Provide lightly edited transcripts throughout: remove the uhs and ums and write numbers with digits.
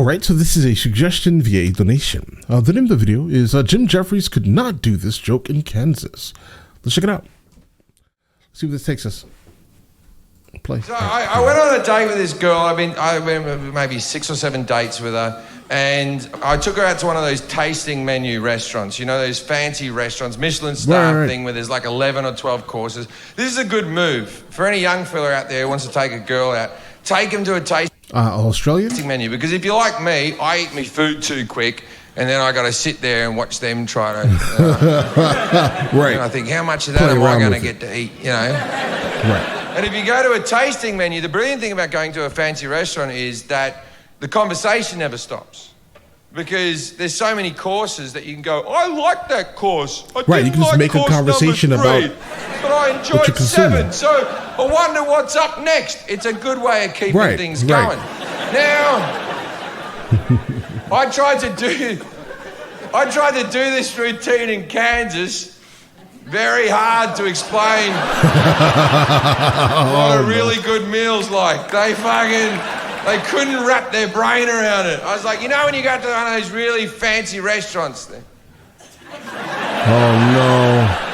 Alright, so this is a suggestion via a donation. The name of the video is Jim Jefferies could not do this joke in Kansas. Let's check it out. Let's see where this takes us. Play. So I went on a date with this girl. I went maybe 6 or 7 dates with her. And I took her out to one of those tasting menu restaurants. You know, those fancy restaurants, Michelin star thing where there's like 11 or 12 courses. This is a good move. For any young fella out there who wants to take a girl out, take him to a tasting Australian menu. Because if you're like me, I eat my food too quick. And then I got to sit there and watch them try to... right. And I think, how much of that am I going to get to eat, you know? Right. And if you go to a tasting menu, the brilliant thing about going to a fancy restaurant is that the conversation never stops. Because there's so many courses that you can go, I like that course. I right, you can just make a conversation about but I enjoyed 7, so I wonder what's up next. It's a good way of keeping things going. Now, I tried to do this routine in Kansas. Very hard to explain what a really good meal's like. They couldn't wrap their brain around it. I was like, you know when you go to one of those really fancy restaurants there? Oh no.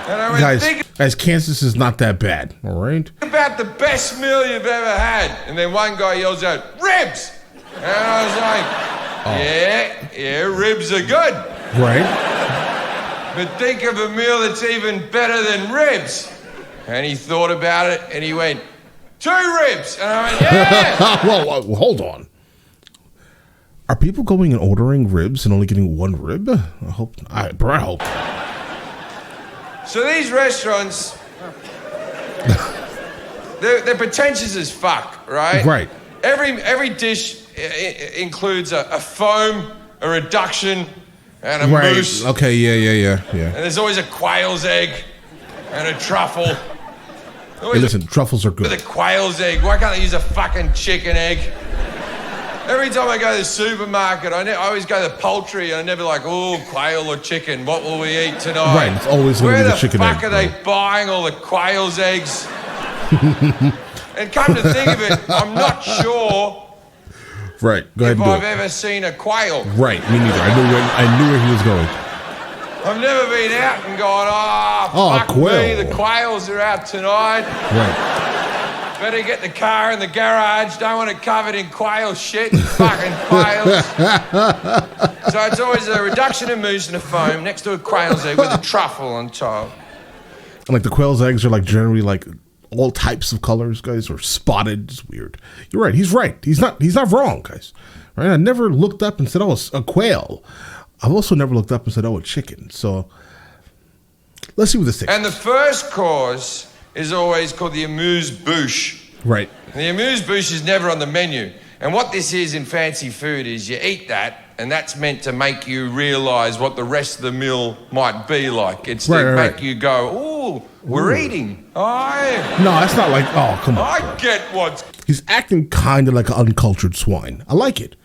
And I went, guys, Kansas is not that bad, all right? Think about the best meal you've ever had. And then one guy yells out, ribs! And I was like, yeah, ribs are good. Right. But think of a meal that's even better than ribs. And he thought about it and he went, 2 ribs. And I went, yeah. Well, hold on. Are people going and ordering ribs and only getting 1 rib? I hope. I hope. So these restaurants, they're pretentious as fuck, right? Right. Every dish includes a foam, a reduction, and a mousse. Okay, yeah. And there's always a quail's egg and a truffle. Hey, listen, truffles are good. With a quail's egg. Why can't they use a fucking chicken egg? Every time I go to the supermarket, I always go to the poultry and I'm never like, oh, quail or chicken, what will we eat tonight? Right, it's always going to be the chicken egg. Where the fuck are they buying all the quail's eggs? And come to think of it, I'm not sure right, go ahead if and do I've it. ever seen a quail. Right, me neither. I knew where he was going. I've never been out and gone, fuck quail. me, the quails are out tonight. Right. Better get the car in the garage. Don't want it covered in quail shit. Fucking quails. So it's always a reduction of mousse and a foam next to a quail's egg with a truffle on top. And like the quail's eggs are like generally like all types of colors, guys, or spotted. It's weird. You're right. He's right. He's not wrong, guys. Right? I never looked up and said, oh, a quail. I've also never looked up and said, oh, a chicken. So let's see what this takes. And the first course is always called the amuse-bouche. Right. And the amuse-bouche is never on the menu. And what this is in fancy food is you eat that, and that's meant to make you realise what the rest of the meal might be like. It's to make you go, oh, we're eating. No, that's not like, oh, come on. I get what's He's acting kind of like an uncultured swine. I like it.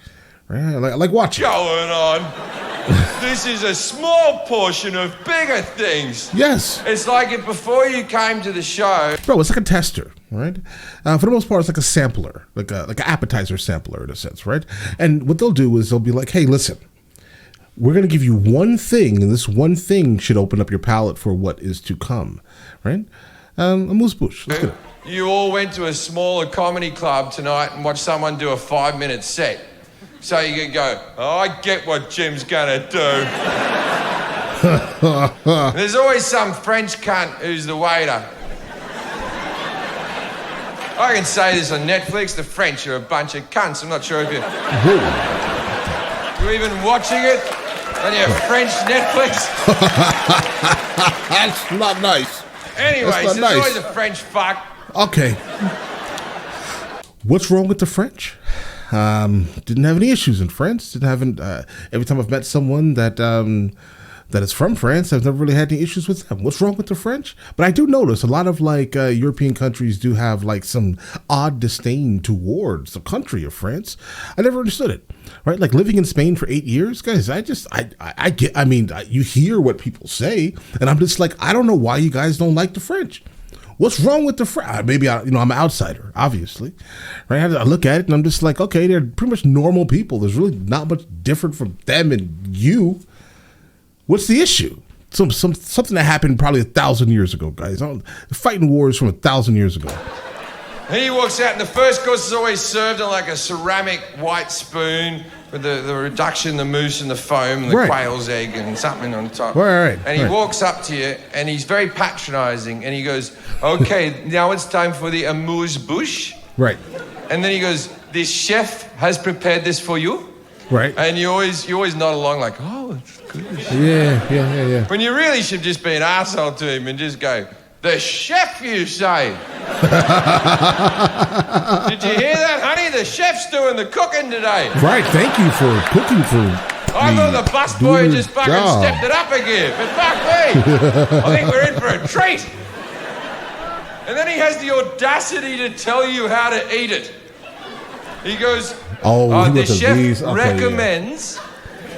Right? I like watching. Going on. This is a small portion of bigger things. Yes. It's like if before you came to the show. Bro, it's like a tester, right? For the most part, it's like a sampler, like an appetizer sampler in a sense, right? And what they'll do is they'll be like, hey, listen, we're going to give you one thing, and this one thing should open up your palate for what is to come, right? A amuse-bouche. Let's get it. You all went to a smaller comedy club tonight and watched someone do a 5-minute set. So you can go, oh, I get what Jim's gonna do. There's always some French cunt who's the waiter. I can say this on Netflix, the French are a bunch of cunts. I'm not sure if you're even watching it on your French Netflix. That's not nice. Anyway, so there's always a French fuck. Okay. What's wrong with the French? Didn't have any issues in France. Every time I've met someone that is from France, I've never really had any issues with them. What's wrong with the French? But I do notice a lot of like European countries do have like some odd disdain towards the country of France. I never understood it. Right? Like living in Spain for 8 years, guys, you hear what people say, and I'm just like, I don't know why you guys don't like the French. What's wrong with the French? Maybe I'm an outsider, obviously, right? I look at it and I'm just like, okay, they're pretty much normal people. There's really not much different from them and you. What's the issue? Something that happened probably 1,000 years ago, guys. Fighting wars from 1,000 years ago. And he walks out, and the first course is always served on like a ceramic white spoon with the reduction, the mousse, and the foam, and the quail's egg, and something on top. Right. And he walks up to you, and he's very patronising, and he goes, "Okay, now it's time for the amuse-bouche." Right. And then he goes, "This chef has prepared this for you." Right. And you always nod along like, "Oh, it's good." Yeah. When you really should just be an arsehole to him and just go, "The chef, you say?" Did you hear that, honey? The chef's doing the cooking today. Right, thank you for cooking for I thought the busboy just fucking stepped it up again, but fuck me. I think we're in for a treat. And then he has the audacity to tell you how to eat it. He goes, the chef recommends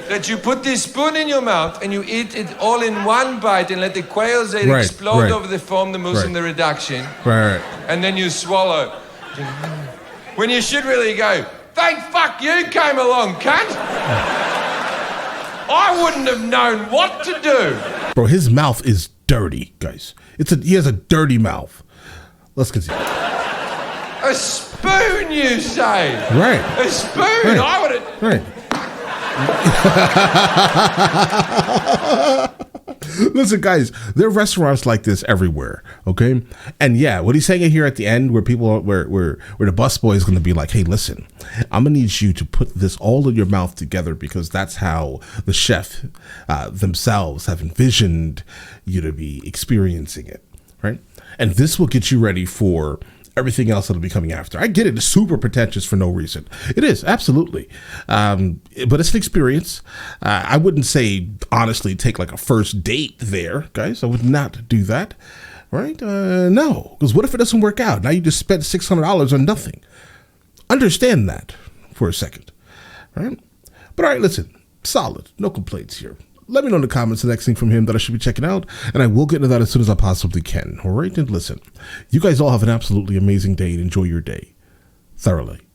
that you put this spoon in your mouth and you eat it all in one bite and let the quail's egg explode over the foam, the mousse, and the reduction. Right. And then you swallow. When you should really go, "Thank fuck you came along, cunt." I wouldn't have known what to do. Bro, his mouth is dirty, guys. He has a dirty mouth. Let's continue. A spoon, you say? Right. A spoon. Right. I would have. Right. Listen, guys, there are restaurants like this everywhere, okay? And yeah, what he's saying here at the end, where people are, where the busboy is going to be like, "Hey, listen, I'm gonna need you to put this all in your mouth together because that's how the chef themselves have envisioned you to be experiencing it, right? And this will get you ready for everything else that'll be coming after." I get it. It's super pretentious for no reason. It is, absolutely. But it's an experience. I wouldn't say, honestly, take like a first date there, guys. I would not do that, right? No, because what if it doesn't work out? Now you just spent $600 on nothing. Understand that for a second, right? But all right, listen, solid. No complaints here. Let me know in the comments the next thing from him that I should be checking out, and I will get into that as soon as I possibly can. All right, and listen, you guys all have an absolutely amazing day and enjoy your day thoroughly.